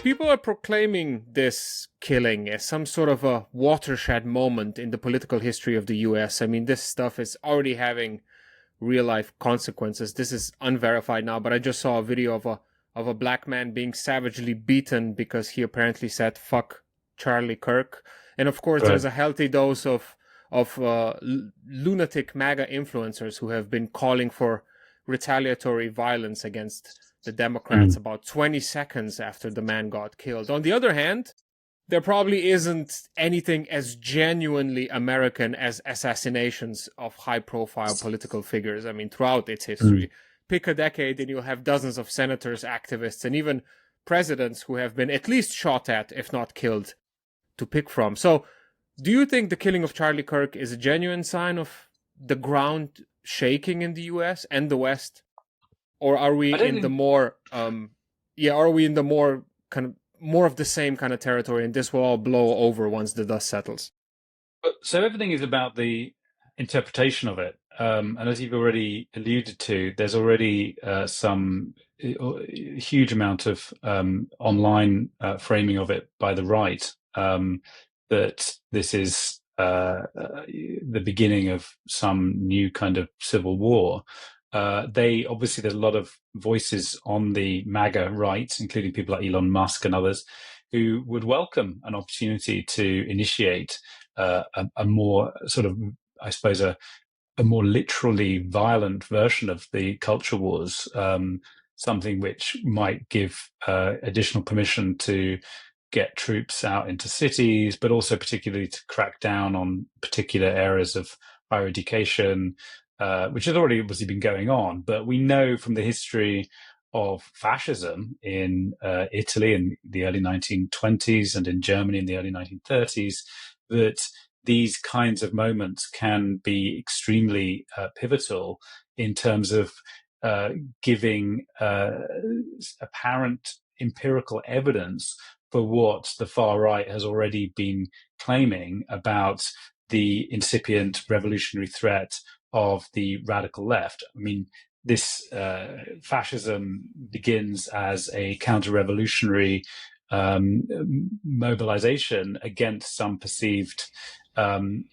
people are proclaiming this killing as some sort of a watershed moment in the political history of the US. I mean, this stuff is already having real life consequences. This is unverified now, but I just saw a video of a black man being savagely beaten because he apparently said "fuck Charlie Kirk." And of course, there's a healthy dose of lunatic MAGA influencers who have been calling for retaliatory violence against the Democrats about 20 seconds after the man got killed. On the other hand, there probably isn't anything as genuinely American as assassinations of high-profile political figures. I mean, throughout its history. Pick a decade and you'll have dozens of senators, activists, and even presidents who have been at least shot at, if not killed, to pick from. So, do you think the killing of Charlie Kirk is a genuine sign of the ground shaking in the US and the West? Or are we in the more, are we in the more kind of more of the same kind of territory, and this will all blow over once the dust settles? So everything is about the interpretation of it. And as you've already alluded to, there's already some huge amount of online framing of it by the right, that this is the beginning of some new kind of civil war. There's a lot of voices on the MAGA right, including people like Elon Musk and others, who would welcome an opportunity to initiate a more sort of, I suppose, a more literally violent version of the culture wars, something which might give additional permission to get troops out into cities, but also particularly to crack down on particular areas of higher education, which has already obviously been going on. But we know from the history of fascism in Italy in the early 1920s and in Germany in the early 1930s that these kinds of moments can be extremely pivotal in terms of giving apparent empirical evidence for what the far right has already been claiming about the incipient revolutionary threat of the radical left. I mean, this fascism begins as a counter-revolutionary mobilization against some perceived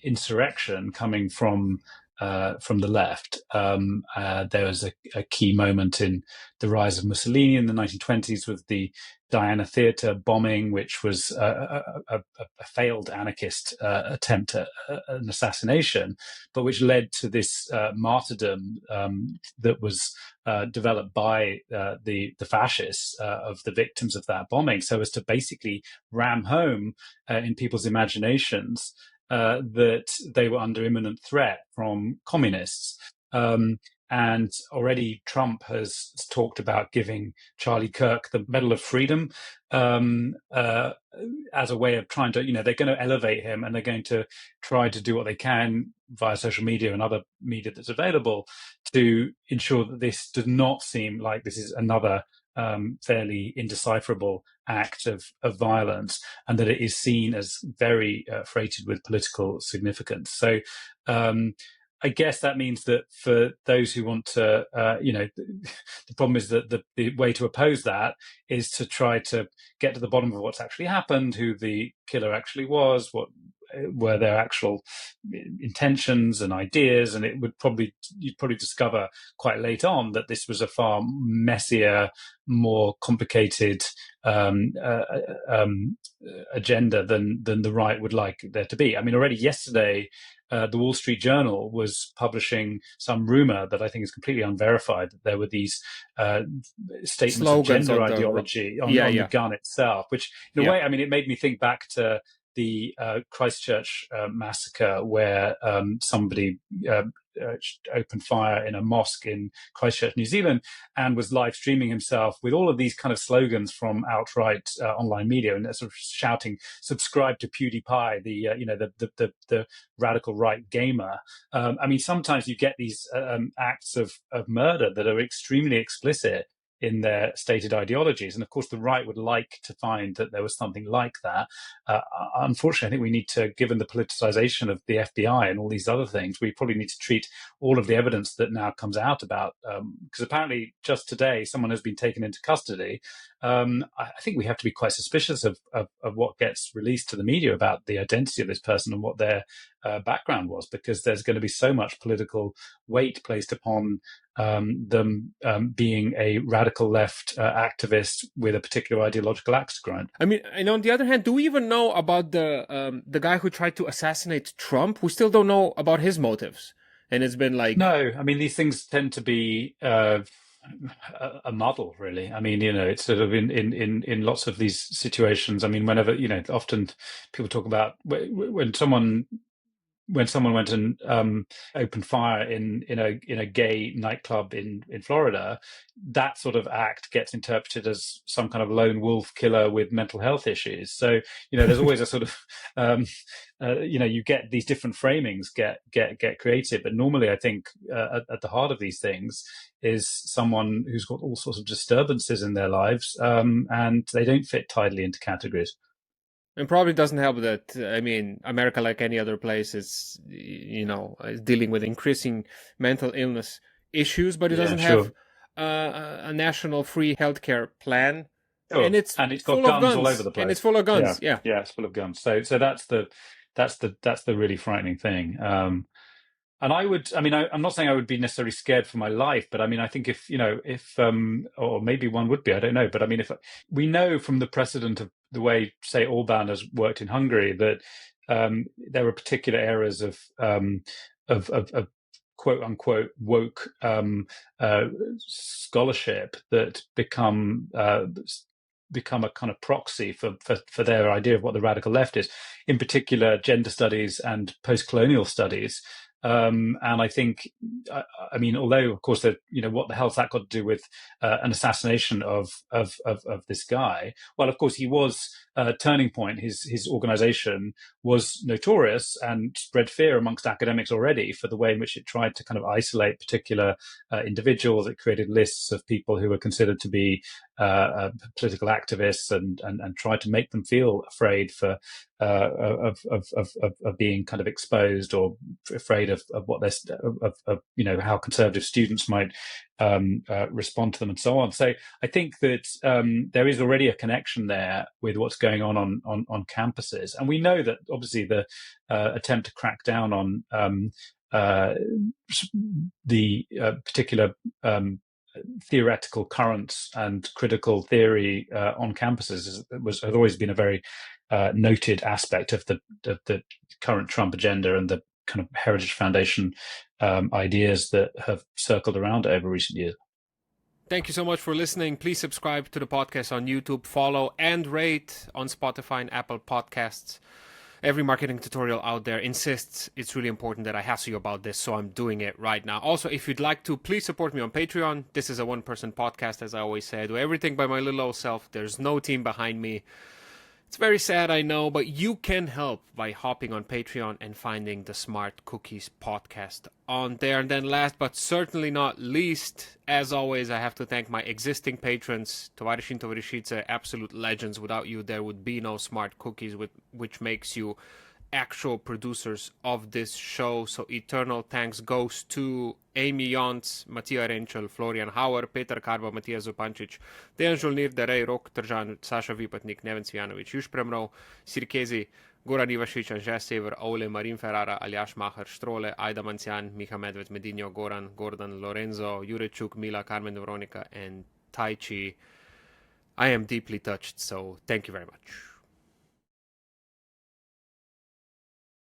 insurrection coming from the left. There was a key moment in the rise of Mussolini in the 1920s with the Diana Theatre bombing, which was a failed anarchist attempt at an assassination, but which led to this martyrdom that was developed by the fascists of the victims of that bombing, so as to basically ram home in people's imaginations that they were under imminent threat from communists. And already Trump has talked about giving Charlie Kirk the Medal of Freedom as a way of trying to, they're going to elevate him, and they're going to try to do what they can via social media and other media that's available to ensure that this does not seem like this is another fairly indecipherable act of violence, and that it is seen as very freighted with political significance. So I guess that means that for those who want to, the problem is that the way to oppose that is to try to get to the bottom of what's actually happened, who the killer actually was, what were their actual intentions and ideas, and you'd probably discover quite late on that this was a far messier, more complicated agenda than the right would like there to be. I mean, already yesterday, the Wall Street Journal was publishing some rumor that I think is completely unverified, that there were these statements Slogans of gender ideology on the gun itself, which in a way, I mean, it made me think back to the Christchurch massacre, where somebody opened fire in a mosque in Christchurch, New Zealand, and was live streaming himself with all of these kind of slogans from outright online media, and sort of shouting, "Subscribe to PewDiePie," the radical right gamer. I mean, sometimes you get these acts of murder that are extremely explicit in their stated ideologies. And of course, the right would like to find that there was something like that. Unfortunately, I think we need to, given the politicization of the FBI and all these other things, we probably need to treat all of the evidence that now comes out about, because apparently just today, someone has been taken into custody I think we have to be quite suspicious of what gets released to the media about the identity of this person and what their background was, because there's going to be so much political weight placed upon them being a radical left activist with a particular ideological axe to grind. I mean, and on the other hand, do we even know about the guy who tried to assassinate Trump? We still don't know about his motives, and it's been like, no. I mean, these things tend to be a muddle, really. I mean, it's sort of in lots of these situations. I mean, whenever, often people talk about when someone went and opened fire in a gay nightclub in Florida, that sort of act gets interpreted as some kind of lone wolf killer with mental health issues. So there's always a sort of you get these different framings get created, but normally I think at the heart of these things is someone who's got all sorts of disturbances in their lives, and they don't fit tidily into categories. And probably doesn't help that, I mean, America, like any other place, is dealing with increasing mental illness issues, but it doesn't have a national free healthcare plan, and it's got full guns of guns all over the place. And it's full of guns. Yeah, it's full of guns. So that's the really frightening thing. And I'm not saying I would be necessarily scared for my life, but I mean, I think if or maybe one would be, I don't know. But I mean, if we know from the precedent of the way, say, Orban has worked in Hungary, that there are particular areas of quote unquote woke scholarship that become a kind of proxy for their idea of what the radical left is, in particular gender studies and post-colonial studies. And I think, I mean, although of course that what the hell's that got to do with an assassination of this guy? Well, of course he was Turning Point. His organization was notorious and spread fear amongst academics already for the way in which it tried to kind of isolate particular individuals. It created lists of people who were considered to be political activists and tried to make them feel afraid of being kind of exposed, or afraid of what they're how conservative students might respond to them and so on. So I think that there is already a connection there with what's going on campuses, and we know that obviously the attempt to crack down on the particular theoretical currents and critical theory on campuses has always been a very noted aspect of the current Trump agenda and the kind of Heritage Foundation ideas that have circled around it over recent years. Thank you so much for listening. Please subscribe to the podcast on YouTube, follow and rate on Spotify and Apple Podcasts. Every marketing tutorial out there insists it's really important that I hassle you about this, so I'm doing it right now. Also, if you'd like to, please support me on Patreon. This is a one-person podcast, as I always say. I do everything by my little old self. There's no team behind me. It's very sad, I know, but you can help by hopping on Patreon and finding the Smart Cookies podcast on there. And then last but certainly not least, as always, I have to thank my existing patrons, Tovarishin and Tovarishice, absolute legends. Without you, there would be no Smart Cookies, which makes you actual producers of this show. So eternal thanks goes to Amy Jontz, Matija Renčel, Florian Hauer, Petar Karba, Matija Zupančič, Dejan Žolnir, Derej, Rok Tržan, Saša Vipatnik, Neven Cvijanović, Juš Premrov, Sirkezi, Goran Ivašić, Anže Sever, Ole, Marin Ferrara, Aljaš Mahar, Štrole, Ajda Mancian, Miha Medved, Medinho, Goran, Gordon, Lorenzo, Jurečuk, Mila, Carmen Veronica, and Tai Chi. I am deeply touched, so thank you very much.